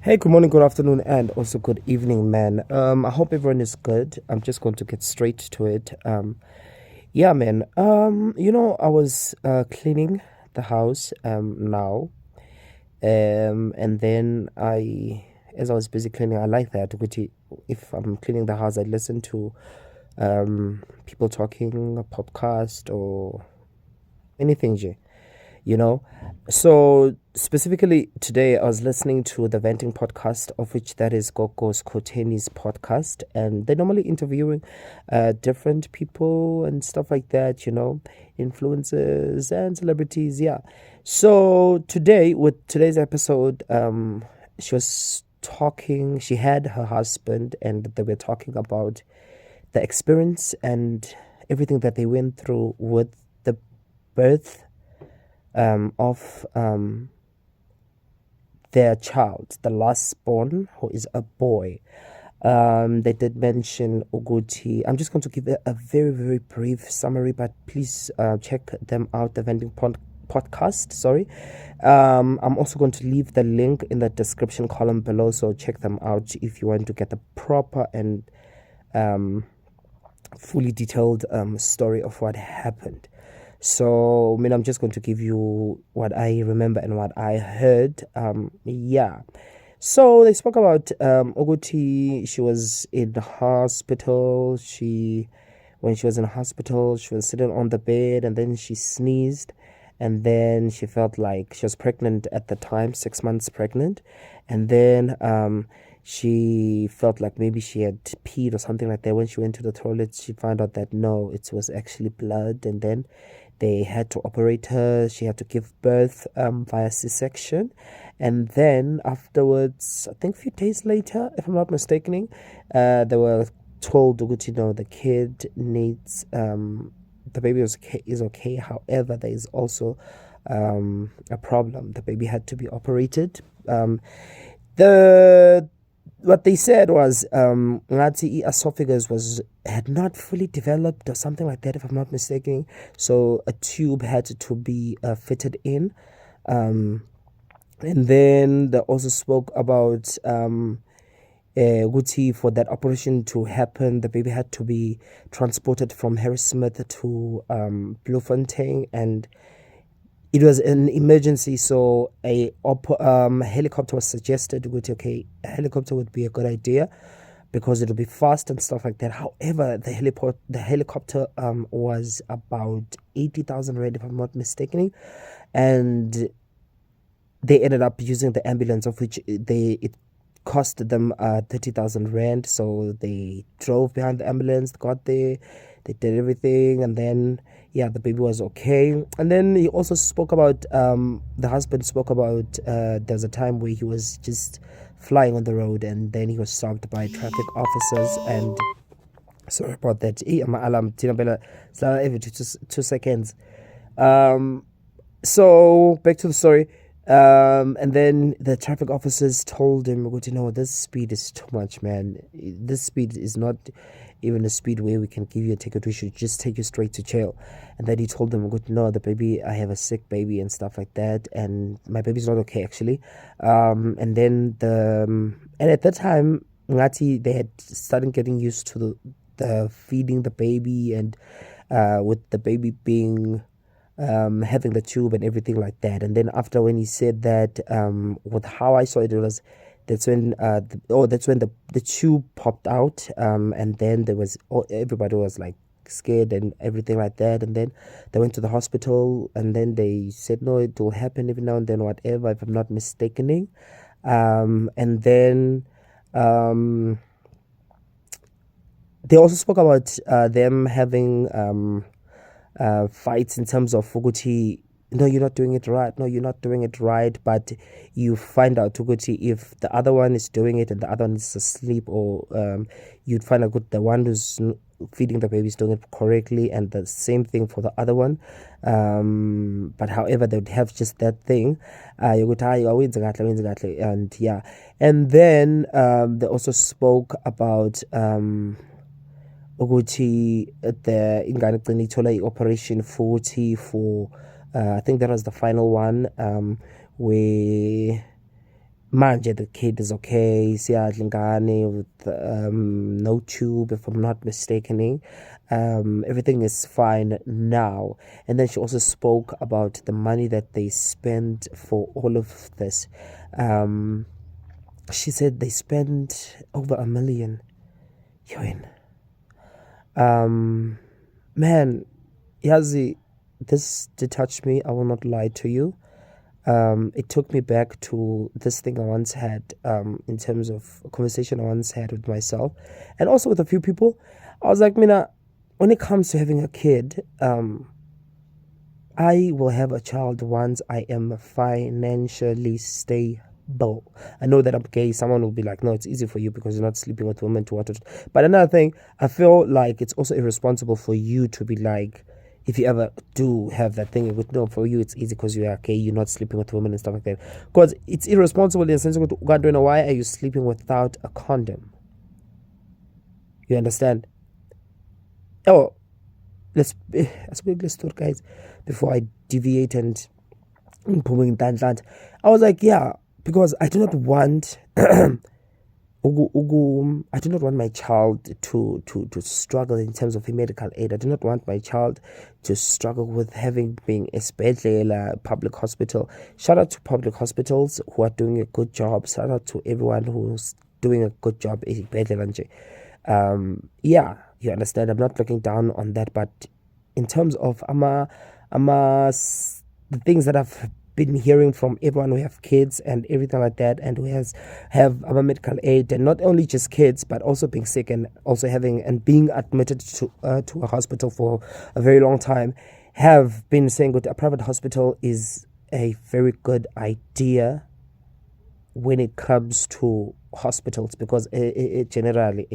Hey, good morning, good afternoon, and also good evening, man. I hope everyone is good. I'm just going to get straight to it. Yeah, man. I was cleaning the house now, and then as I was busy cleaning, I like that. Which if I'm cleaning the house, I listen to people talking, a podcast, or anything, Jay you know so specifically today I was listening to the venting podcast, of which that is Gogo's Skhotheni's podcast, and they're normally interviewing different people and stuff like that, influencers and celebrities. Yeah, so today, with today's episode, she had her husband, and they were talking about the experience and everything that they went through with the birth of their child, the last born, who is a boy. They did mention Uguti. I'm just going to give a very, very brief summary, but please check them out, the podcast. Sorry. I'm also going to leave the link in the description column below, so check them out if you want to get the proper and fully detailed story of what happened. So, I mean, I'm just going to give you what I remember and what I heard. Yeah. So they spoke about Oguti. She was in the hospital. When she was in hospital, she was sitting on the bed, and then she sneezed, and then she felt like she was pregnant at the time, 6 months pregnant, and then she felt like maybe she had peed or something like that. When she went to the toilet, she found out that no, it was actually blood, and then they had to operate her. She had to give birth via C-section. And then afterwards, I think a few days later, if I'm not mistaken, they were told, the kid needs, the baby is okay. However, there is also a problem. The baby had to be operated. The What they said was ngathi esophagus had not fully developed or something like that, if I'm not mistaken. So a tube had to be fitted in. And then they also spoke about Guti, for that operation to happen, the baby had to be transported from Harrismith to Bloemfontein, and it was an emergency, so a helicopter was suggested. Okay, a helicopter would be a good idea because it would be fast and stuff like that. However, the helicopter was about 80,000 rand, if I'm not mistaken, and they ended up using the ambulance, of which it cost them 30,000 rand. So they drove behind the ambulance, got there, they did everything, and then yeah, the baby was okay. And then he also spoke about the husband spoke about there's a time where he was just flying on the road, and then he was stopped by traffic officers. And sorry about that. My alarm every 2 seconds. So back to the story. And then the traffic officers told him, this speed is too much, man. This speed is not even a speed where we can give you a ticket. We should just take you straight to jail. And then he told them, the baby, I have a sick baby and stuff like that, and my baby's not okay, actually. And then and at that time, Ngati, they had started getting used to the feeding the baby, and with the baby being having the tube and everything like that. And then after, when he said that, with how I saw it, that's when the tube popped out, and then everybody was like scared and everything like that. And then they went to the hospital, and then they said no, it will happen every now and then, whatever, if I'm not mistaken. And then they also spoke about them having fights in terms of Fuguti. No, you're not doing it right. No, you're not doing it right. But you find out Fuguti if the other one is doing it and the other one is asleep, or you'd find out the one who's feeding the baby is doing it correctly, and the same thing for the other one. But however, they would have just that thing. You would and yeah. And then they also spoke about ukuthi the ingane igcine ithola i-operation futhi for I think that was the final one, where manje the kid is okay, siyadla ingane with no tube, if I'm not mistaken. Everything is fine now. And then she also spoke about the money that they spent for all of this. She said they spent over $1 million. Man, Yazi, this detached me. I will not lie to you. It took me back to this thing I once had, in terms of a conversation I once had with myself and also with a few people. I was like, Mina, when it comes to having a kid, I will have a child once I am financially stable. I know that I'm gay. Someone will be like, no, it's easy for you because you're not sleeping with women to what. But another thing, I feel like it's also irresponsible for you to be like, if you ever do have that thing, with no, for you it's easy because you are gay, you're not sleeping with women and stuff like that. Because it's irresponsible in the sense of, why are you sleeping without a condom? You understand? Oh, let's talk, guys, before I deviate and that. I was like, yeah, because I do not want I do not want my child to struggle in terms of medical aid. I do not want my child to struggle with being a public hospital. Shout out to public hospitals who are doing a good job. Shout out to everyone who's doing a good job. Yeah, you understand. I'm not looking down on that, but in terms of the things that I've been hearing from everyone who have kids and everything like that, and who have medical aid, and not only just kids but also being sick and also being admitted to a hospital for a very long time, have been saying that a private hospital is a very good idea when it comes to hospitals, because it generally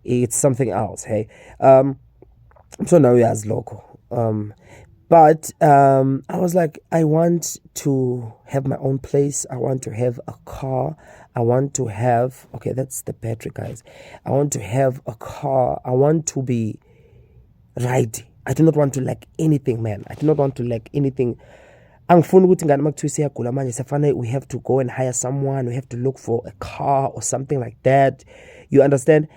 it's something else. Hey, so now he has local. But I was like, I want to have my own place. I want to have a car. I want to have, okay, that's the battery, guys. I want to have a car. I want to be right. I do not want to lack anything, man. I do not want to lack anything. We have to go and hire someone. We have to look for a car or something like that. You understand?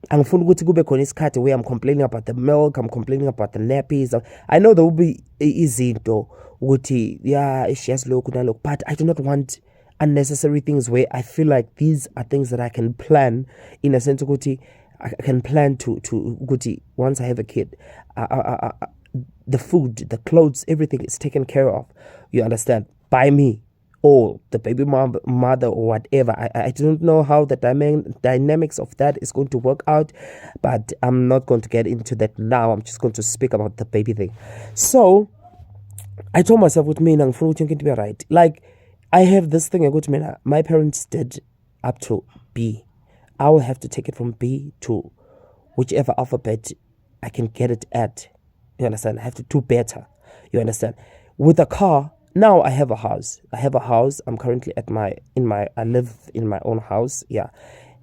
Angifuni ukuthi kube khona isikhathi where I'm complaining about the milk, I'm complaining about the nappies. I know there will be izinto ukuthi yeah, she has lokhu nalokhu, but I do not want unnecessary things where I feel like these are things that I can plan, in a sense ukuthi I can plan to ukuthi once I have a kid, the food, the clothes, everything is taken care of. You understand? By me or the baby mother or whatever. I don't know how the dynamics of that is going to work out, but I'm not going to get into that now. I'm just going to speak about the baby thing. So I told myself, with me, I'm going to be right. Like, I have this thing I go to me. My parents did up to B. I will have to take it from B to whichever alphabet I can get it at. You understand? I have to do better. You understand? With a car, now I have a house. I'm currently I live in my own house. Yeah.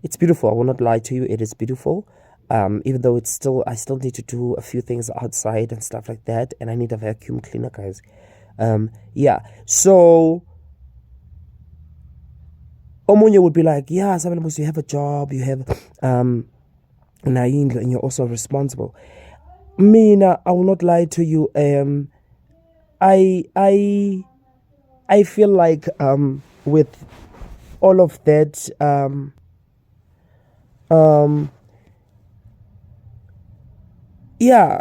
It's beautiful. I will not lie to you. It is beautiful. Even though I still need to do a few things outside and stuff like that. And I need a vacuum cleaner, guys. Yeah. So Omunye would be like, yeah, you have a job, you have and you're also responsible. Mina, I will not lie to you. I feel like with all of that, yeah,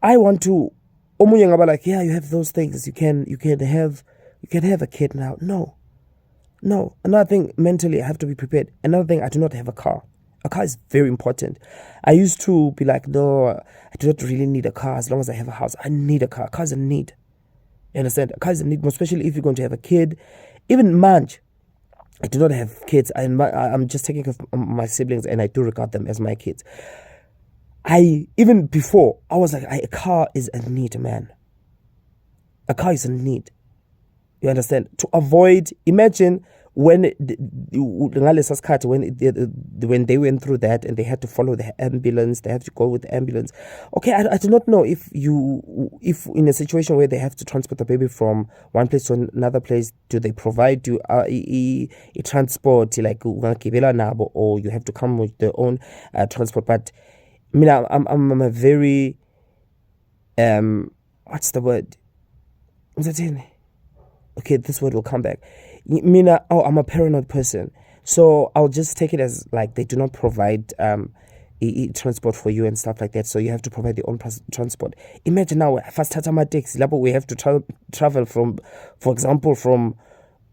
I want to. Omunye ngaba like, yeah, you have those things. You can have a kid now. No. Another thing, mentally, I have to be prepared. Another thing, I do not have a car. A car is very important. I used to be like, no, I do not really need a car as long as I have a house. I need a car. A car is a need. You understand? A car is a need, especially if you're going to have a kid. Even Manj, I do not have kids. I'm just taking care of my siblings, and I do regard them as my kids. Even before, I was like, a car is a need, man. A car is a need. You understand? To avoid, imagine when when they went through that and they had to follow the ambulance, they have to go with the ambulance. Okay, I do not know if in a situation where they have to transport the baby from one place to another place, do they provide you a transport like nabo, or you have to come with their own transport? But I mean, I'm a very what's the word? Okay, this word will come back. Mina, I'm a paranoid person, so I'll just take it as like they do not provide transport for you and stuff like that, so you have to provide your own transport. Imagine now, fast taxi, we have to travel from, for example, from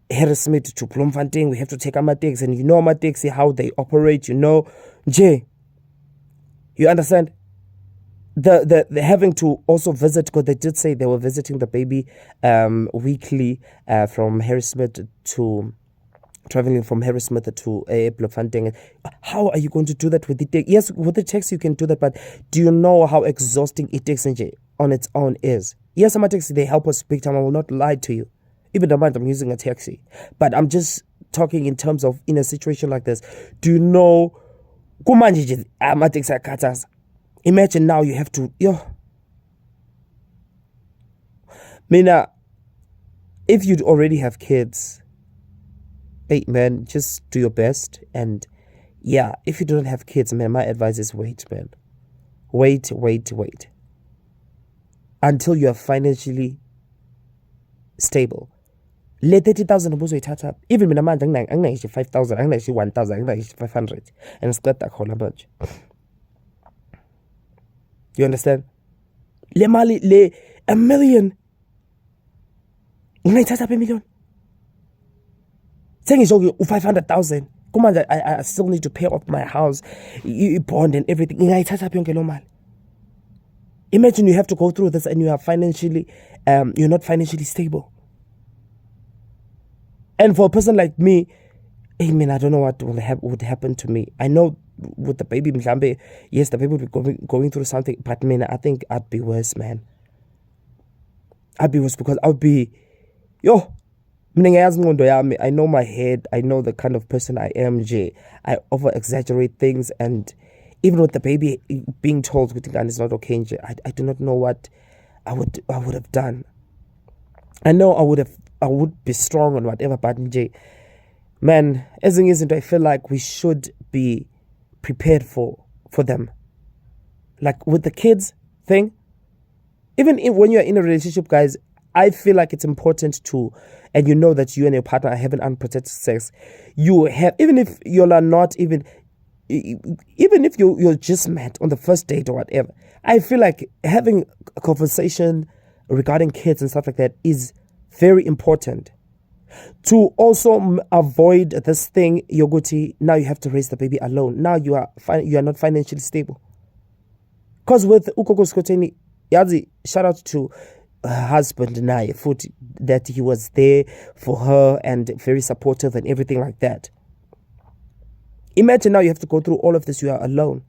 Harrismith to Bloemfontein. We have to take taxi, and you know taxi, how they operate, Jay, you understand? The having to also visit, because they did say they were visiting the baby weekly from Harrismith to traveling from Harrismith to Bloemfontein. How are you going to do that with the taxi? Yes, with the taxi you can do that, but do you know how exhausting it takes on its own is? Yes, I'm a taxi, they help us big time. I will not lie to you. Even the month I'm using a taxi, but I'm just talking in terms of in a situation like this. Do you know? Imagine now you have to, Mina, if you already have kids, hey man, just do your best. And yeah, if you don't have kids, man, my advice is wait, man. Wait. Until you are financially stable. Le 30,000 ubuzoyithatha. Even mina manje anginayo 5,000, anginayo 1,000, anginayo 500. And siqeda khona manje. You understand? Le mali le a million. Ungayithatha a million. Sengisho u500,000. Kumanje I still need to pay off my house, bond and everything. Ungayithatha yonke lo mali. Imagine you have to go through this and you are financially you're not financially stable. And for a person like me, I mean, I don't know what would happen to me. I know with the baby, yes, the baby will be going through something, but man, I think I'd be worse, man. I'd be worse because I would be, I know my head, I know the kind of person I am, Jay. I over-exaggerate things, and even with the baby being told it's not okay, Jay, I do not know what I would have done. I know I would be strong on whatever, but Jay, man, as it isn't, I feel like we should be prepared for them. Like with the kids thing, even when you're in a relationship, guys, I feel like it's important to, and you know that you and your partner are having unprotected sex. You have, even if you're not even if you're just met on the first date or whatever, I feel like having a conversation regarding kids and stuff like that is very important. To also avoid this thing, Yogoti, now you have to raise the baby alone. Now you are not financially stable. Because with Gogo Skhotheni, Yazi, shout out to her husband Naye Foot, that he was there for her and very supportive and everything like that. Imagine now you have to go through all of this, you are alone.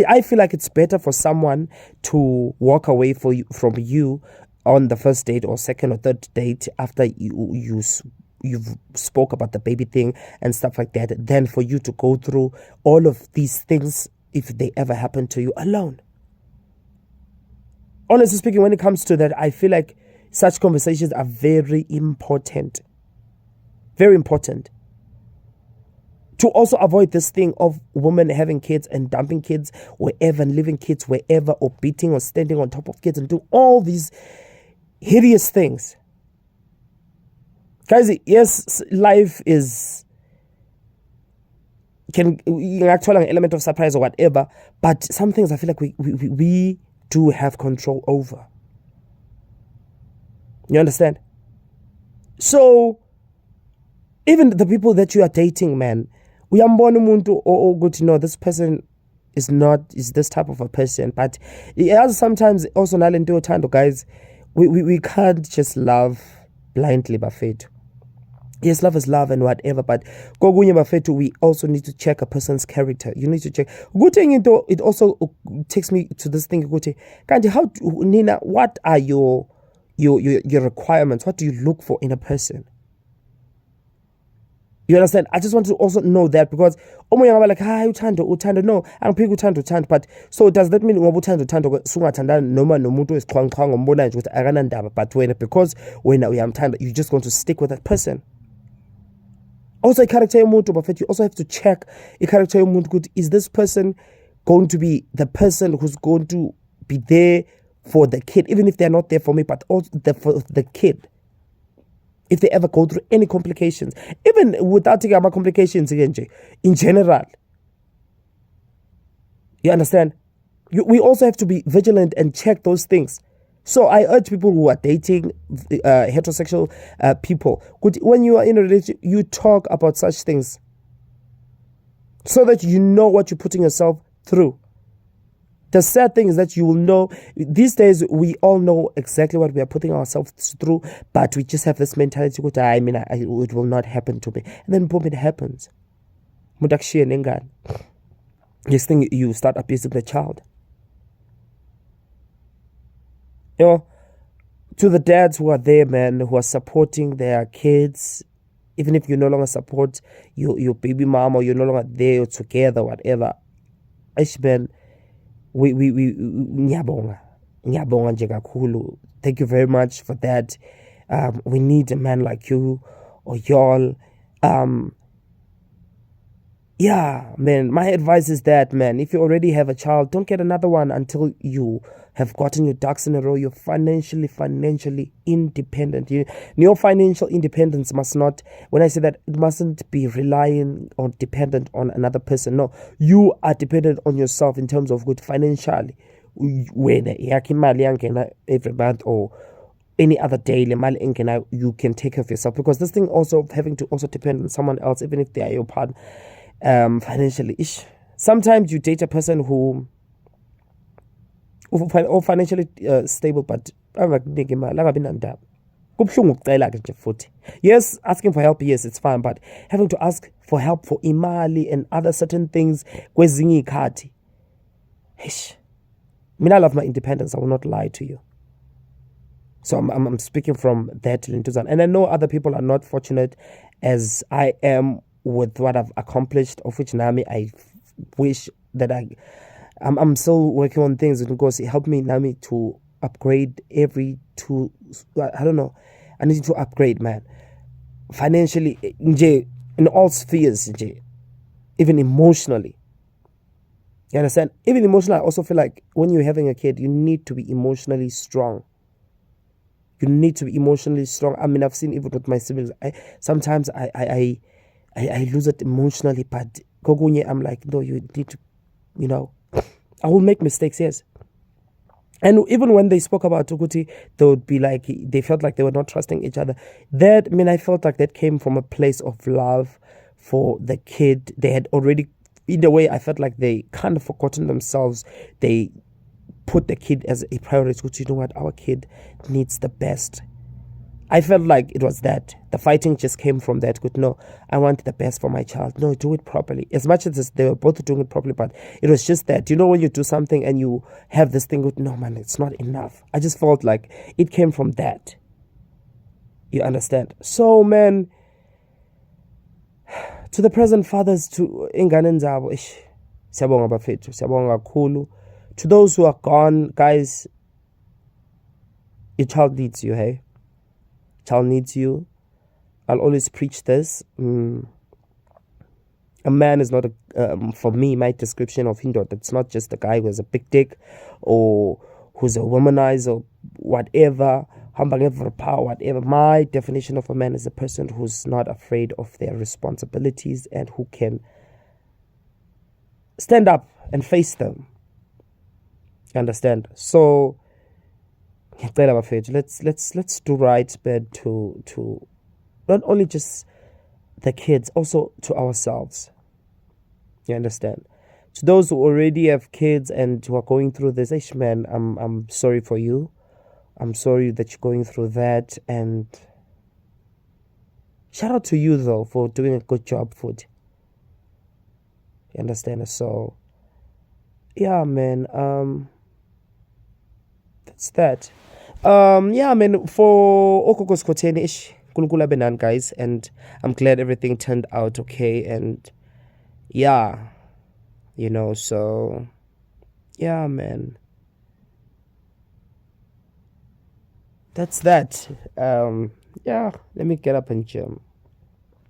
I feel like it's better for someone to walk away from you on the first date or second or third date after you've spoke about the baby thing and stuff like that, than for you to go through all of these things if they ever happen to you alone. Honestly speaking, when it comes to that, I feel like such conversations are very important. Very important. To also avoid this thing of women having kids and dumping kids wherever and leaving kids wherever, or beating or standing on top of kids and doing all these hideous things. Guys, yes, life is can actually an element of surprise or whatever, but some things I feel like we do have control over. You understand? So even the people that you are dating, man, we are born umuntu or good to know this person is this type of a person. But as sometimes also guys, we can't just love blindly bafethu. Yes, love is love and whatever, but we also need to check a person's character. You need to check. It also takes me to this thing. How, Nina, what are your your requirements. What do you look for in a person? You understand? I just want to also know that, because omunye ngaba like, hi uthando, no, angiphiki uthando, but so does that mean ngoba uthando sungathandani noma nomuntu wesiqhwanqhwa ngombona nje ukuthi akanandaba, but wena because wena uyamthanda you're just going to stick with that person? Also, i-character yomuntu, but you also have to check i-character yomuntu. Is this person going to be the person who's going to be there for the kid, even if they're not there for me, but also for the kid? If they ever go through any complications, even without taking about complications again, in general. You understand? We also have to be vigilant and check those things. So I urge people who are dating heterosexual people, when you are in a relationship, you talk about such things so that you know what you're putting yourself through. The sad thing is that you will know, these days we all know exactly what we are putting ourselves through, but we just have this mentality, it will not happen to me. And then boom, it happens. Next thing, you start abusing the child. You know, to the dads who are there, man, who are supporting their kids, even if you no longer support your baby mom, or you're no longer there together, whatever, man, we ngiyabonga nje kakhulu. Thank you very much for that. We need a man like you or y'all. Yeah, man, my advice is that, man, if you already have a child, don't get another one until you have gotten your ducks in a row. You're financially independent. Your financial independence must not, when I say that, it mustn't be relying or dependent on another person. No, you are dependent on yourself in terms of good financially. When every month or any other day, you can take care of yourself, because this thing also of having to also depend on someone else, even if they are your partner, financially ish. Sometimes you date a person who financially stable, but yes, asking for help, yes, it's fine, but having to ask for help for imali and other certain things, kwezinye ikhathi, I love my independence, I will not lie to you. So I'm speaking from that, and I know other people are not fortunate as I am with what I've accomplished, of which Nami, I wish that I'm still working on things, because it helped me, Nami, to upgrade every two, I don't know, I need to upgrade, man, financially, in all spheres, even emotionally. You understand? Even emotionally, I also feel like when you're having a kid, you need to be emotionally strong. You need to be emotionally strong. I mean, I've seen even with my siblings, sometimes I lose it emotionally, but Gogunye, I'm like, no, you need to, I will make mistakes, yes. And even when they spoke about Tukuti, they would be like, they felt like they were not trusting each other. I felt like that came from a place of love for the kid. They had already, in a way, I felt like they kind of forgotten themselves. They put the kid as a priority. You know what? Our kid needs the best. I felt like it was that. The fighting just came from that. No, I want the best for my child. No, do it properly. As much as they were both doing it properly, but it was just that. When you do something and you have this thing with, no, man, it's not enough. I just felt like it came from that. You understand? So, man, to the present fathers, to ingane zabo, siyabonga bafethu, siyabonga kakhulu. To those who are gone, guys, your child needs you, hey? Child needs you. I'll always preach this. A man is not for me, my description of Hindot, it's not just a guy who has a big dick or who's a womanizer or whatever, power, whatever. My definition of a man is a person who's not afraid of their responsibilities and who can stand up and face them. You understand? So let's do right, but to not only just the kids, also to ourselves. You understand? To those who already have kids and who are going through this, man, I'm sorry for you. I'm sorry that you're going through that, and shout out to you though for doing a good job, food. You understand? So yeah, man, that's that. Yeah, I mean, for Gogo Skhotheni, ish, kulukula benan, guys, and I'm glad everything turned out okay. And yeah, so yeah, man, that's that. Yeah, let me get up and gym.